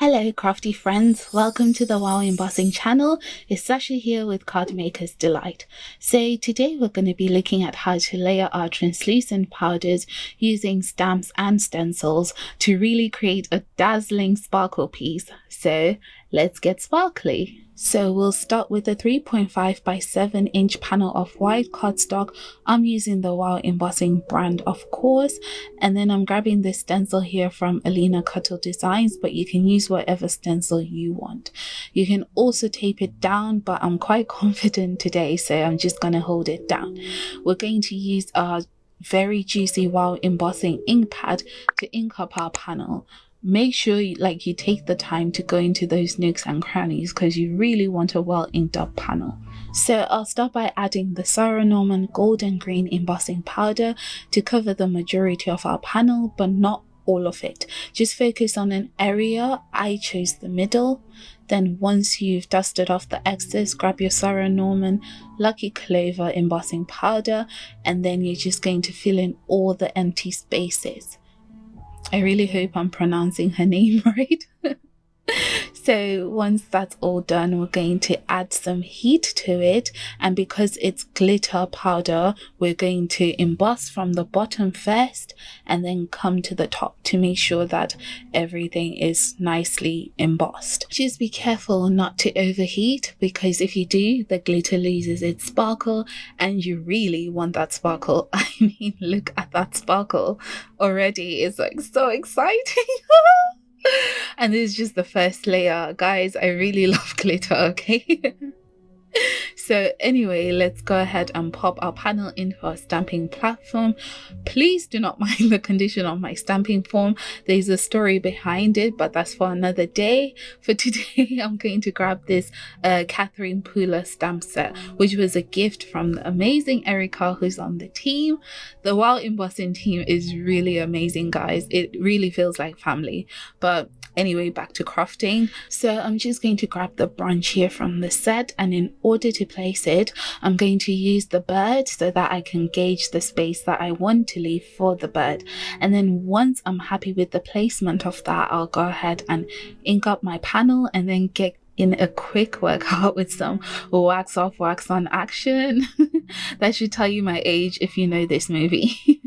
Hello crafty friends, welcome to the Wow Embossing channel. It's Sasha here with Card Maker's Delight. So today we're going to be looking at how to layer our translucent powders using stamps and stencils to really create a dazzling sparkle piece. So let's get sparkly. So we'll start with a 3.5 by 7 inch panel of white cardstock. I'm using the Wow Embossing brand, of course, and then I'm grabbing this stencil here from Alina Cuttle Designs, but you can use whatever stencil you want. You can also tape it down, but I'm quite confident today, so I'm just going to hold it down. We're going to use our very juicy Wow Embossing ink pad to ink up our panel. Make sure you take the time to go into those nooks and crannies because you really want a well inked up panel. So I'll start by adding the Sara Naumann gold and green embossing powder to cover the majority of our panel, but not all of it. Just focus on an area. I chose the middle. Then once you've dusted off the excess, grab your Sara Naumann Lucky Clover embossing powder, and then you're just going to fill in all the empty spaces. I really hope I'm pronouncing her name right. So once that's all done, we're going to add some heat to it, and because it's glitter powder, we're going to emboss from the bottom first and then come to the top to make sure that everything is nicely embossed. Just be careful not to overheat, because if you do, the glitter loses its sparkle, and you really want that sparkle. I mean, look at that sparkle already. It's like so exciting. And this is just the first layer, guys. I really love glitter, okay? So anyway, let's go ahead and pop our panel into our stamping platform. Please do not mind the condition of my stamping form. There's a story behind it, but that's for another day. For today, I'm going to grab this Catherine Pooler stamp set, which was a gift from the amazing Erica who's on the team. The Wow Embossing team is really amazing, guys. It really feels like family. But anyway, back to crafting. So I'm just going to grab the branch here from the set, and in order to place it, I'm going to use the bird so that I can gauge the space that I want to leave for the bird. And then once I'm happy with the placement of that, I'll go ahead and ink up my panel and then get in a quick workout with some wax off, wax on action. That should tell you my age if you know this movie.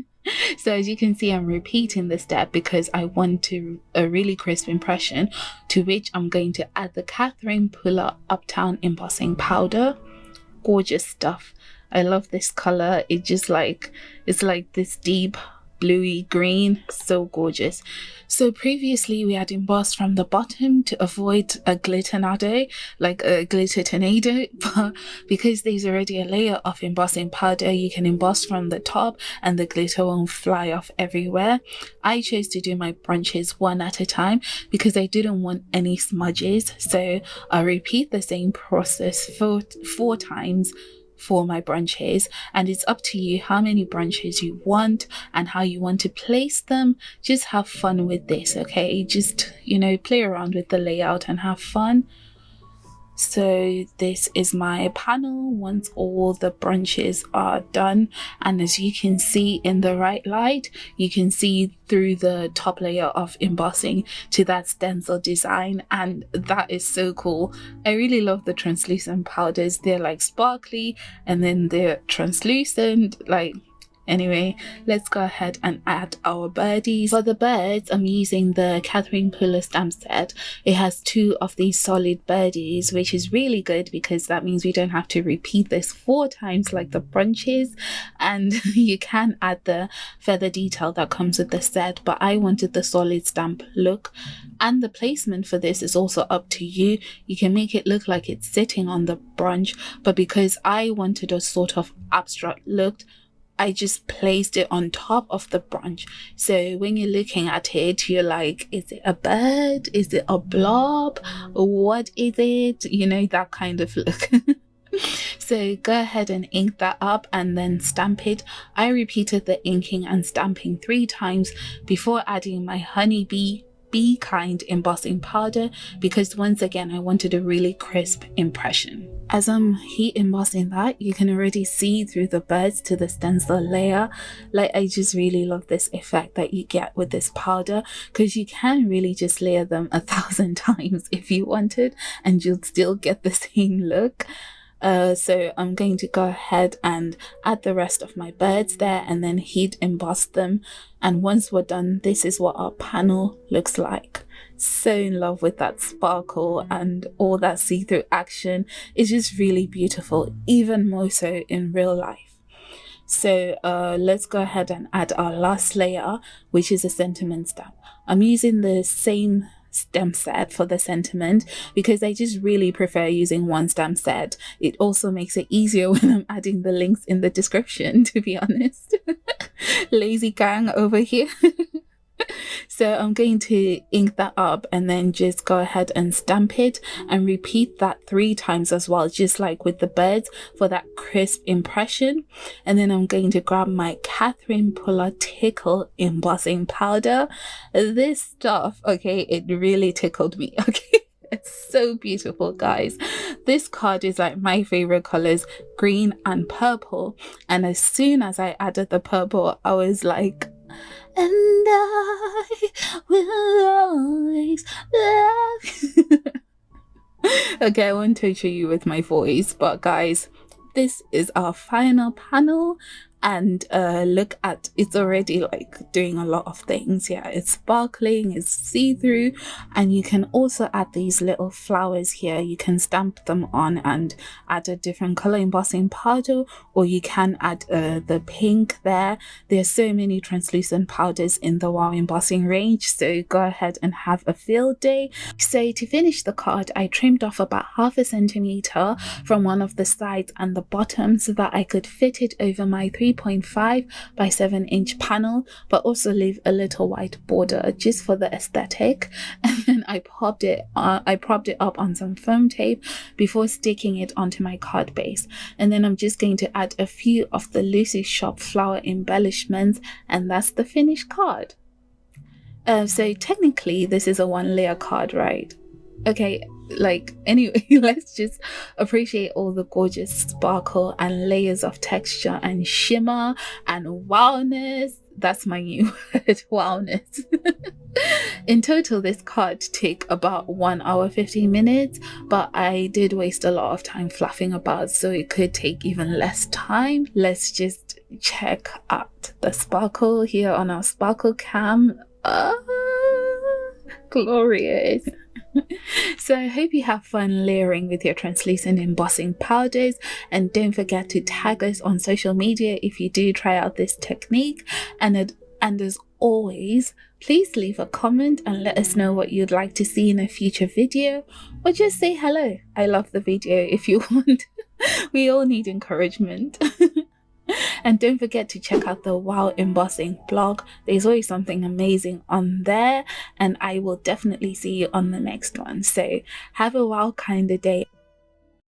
So as you can see, I'm repeating this step because I want a really crisp impression, to which I'm going to add the Catherine Pooler Uptown embossing powder. Gorgeous stuff. I love this color. It's like this deep bluey green, so gorgeous. So previously we had embossed from the bottom to avoid a glitter tornado, like a glitter tornado, but because there's already a layer of embossing powder, you can emboss from the top and the glitter won't fly off everywhere. I chose to do my branches one at a time because I didn't want any smudges, so I'll repeat the same process four times for my branches, and it's up to you how many branches you want and how you want to place them. Just have fun with this, okay? Just, play around with the layout and have fun. So this is my panel once all the branches are done, and as you can see in the right light, you can see through the top layer of embossing to that stencil design, and that is so cool. I really love the translucent powders. They're like sparkly and then they're translucent. Anyway, let's go ahead and add our birdies. For the birds, I'm using the Catherine Pooler stamp set. It has 2 of these solid birdies, which is really good because that means we don't have to repeat this 4 times like the branches. And you can add the feather detail that comes with the set, but I wanted the solid stamp look. And the placement for this is also up to you. You can make it look like it's sitting on the branch, but because I wanted a sort of abstract look, I just placed it on top of the branch. So when you're looking at it, you're like, is it a bird? Is it a blob? What is it? That kind of look. So go ahead and ink that up and then stamp it. I repeated the inking and stamping 3 times before adding my honeybee B kind embossing powder, because once again I wanted a really crisp impression. As I'm heat embossing that, you can already see through the birds to the stencil layer. Like, I just really love this effect that you get with this powder, because you can really just layer them 1,000 times if you wanted and you'll still get the same look. So I'm going to go ahead and add the rest of my birds there and then heat emboss them. And once we're done, this is what our panel looks like. So in love with that sparkle and all that see-through action. It's just really beautiful, even more so in real life. So let's go ahead and add our last layer, which is a sentiment stamp. I'm using the same stamp set for the sentiment because I just really prefer using one stamp set. It also makes it easier when I'm adding the links in the description, to be honest. Lazy gang over here. So I'm going to ink that up and then just go ahead and stamp it and repeat that 3 times as well, just like with the birds, for that crisp impression. And then I'm going to grab my Catherine Puller Tickle embossing powder. This stuff, okay, it really tickled me, okay? It's so beautiful, guys. This card is like my favorite colors, green and purple. And as soon as I added the purple, I was like, and I will always love you. Okay, I won't torture you with my voice, but guys, this is our final panel. And look at, it's already like doing a lot of things. Yeah, it's sparkling, it's see-through, and you can also add these little flowers here. You can stamp them on and add a different color embossing powder, or you can add the pink there. There's so many translucent powders in the Wow Embossing range, so go ahead and have a field day. So to finish the card, I trimmed off about 1/2 centimeter from one of the sides and the bottom so that I could fit it over my 3.5 by 7 inch panel, but also leave a little white border just for the aesthetic. And then I propped it up on some foam tape before sticking it onto my card base. And then I'm just going to add a few of the Lucy Shop flower embellishments, and that's the finished card. So technically this is a 1-layer card, right? Okay, like, anyway, let's just appreciate all the gorgeous sparkle and layers of texture and shimmer and wowness. That's my new word, wowness. In total, this card took about 1 hour 15 minutes, but I did waste a lot of time fluffing about, so it could take even less time. Let's just check out the sparkle here on our sparkle cam. Glorious. So I hope you have fun layering with your translucent embossing powders, and don't forget to tag us on social media if you do try out this technique. And as always, please leave a comment and let us know what you'd like to see in a future video, or just say hello. I love the video if you want. We all need encouragement. And don't forget to check out the Wow Embossing blog. There's always something amazing on there, and I will definitely see you on the next one. So have a wow kind of day.